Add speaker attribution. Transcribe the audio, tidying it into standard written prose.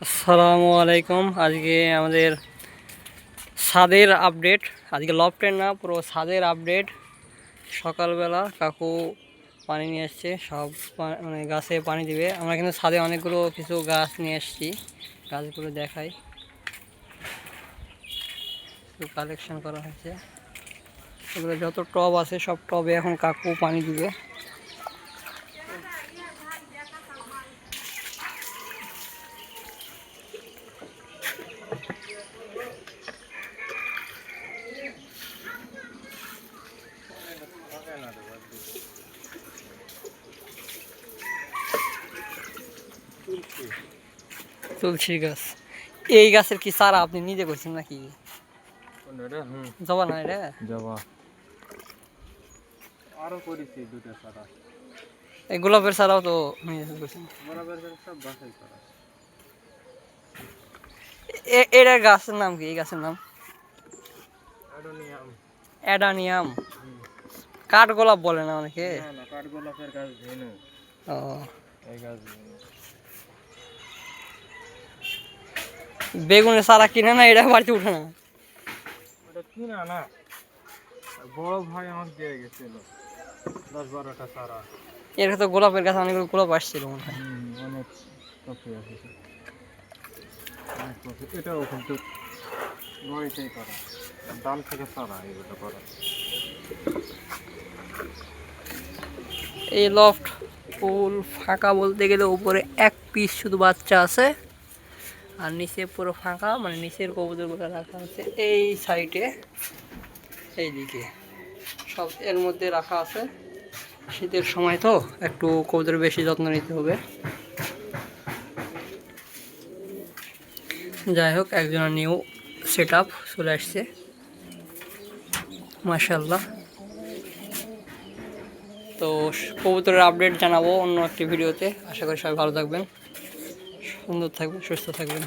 Speaker 1: আসসালামু আলাইকুম। আজকে আমাদের ছাদের আপডেট, আজকে লফটের না পুরো ছাদের আপডেট। সকালবেলা কাকু পানি নিয়ে এসছে, সব মানে গাছে পানি দিবে। আমরা কিন্তু ছাদে অনেকগুলো কিছু গাছ নিয়ে এসেছি, গাছগুলো দেখাই, কালেকশন করা হয়েছে। এগুলো যত টব আছে সব টবে এখন কাকু পানি দিবে। তুলসী গাছ, এই গাছের কি চারা আপনি নিজে করছেন নাকি? জবা না এটা?
Speaker 2: জবা আরো করেছি দুটো চারা।
Speaker 1: এই গোলাপের চারাও তো নিজে করছেন?
Speaker 2: গোলাপের সব বাসাই করা।
Speaker 1: এটার গাছের নাম কি? এই গাছের নাম
Speaker 2: অ্যাডোনিয়াম।
Speaker 1: অ্যাডানিয়াম। কাঠ গোলাপ বলে না অনেকে?
Speaker 2: না না, কাঠ গোলাপের গাছ ভেনু।
Speaker 1: ও,
Speaker 2: এই গাছ ভেনু।
Speaker 1: বেগুনের চারা কিনে না, এটা বাড়িতে উঠে না?
Speaker 2: ওটা কিনা না, বড় ভাই আমাকে দিয়ে গেছিল 10-12টা চারা।
Speaker 1: এর তো গোলাপের গাছ অনেকগুলো গোলাপ আসছিল মনে হয়।
Speaker 2: অনেক কপি আছে, অনেক কপি। এটাও কিন্তু নয়টাই করা, দাম থেকে চারা এগুলো করা।
Speaker 1: এই লফট ফুল ফাঁকা বলতে গেলে উপরে এক পিস শুধু বাচ্চা আছে, আর নিচে পুরো ফাঁকা, মানে নিচের কবুতরগুলো রাখা আছে এই সাইডে, এইদিকে সব এর মধ্যে রাখা আছে। শীতের সময় তো একটু কবুতর বেশি যত্ন নিতে হবে। যাই হোক, একজনের নিউ সেট আপ চলে আসছে, মাশাআল্লাহ। তো কবুতরের আপডেট জানাবো অন্য একটি ভিডিওতে। আশা করি সবাই ভালো থাকবেন, সুন্দর থাকবেন, সুস্থ থাকবেন।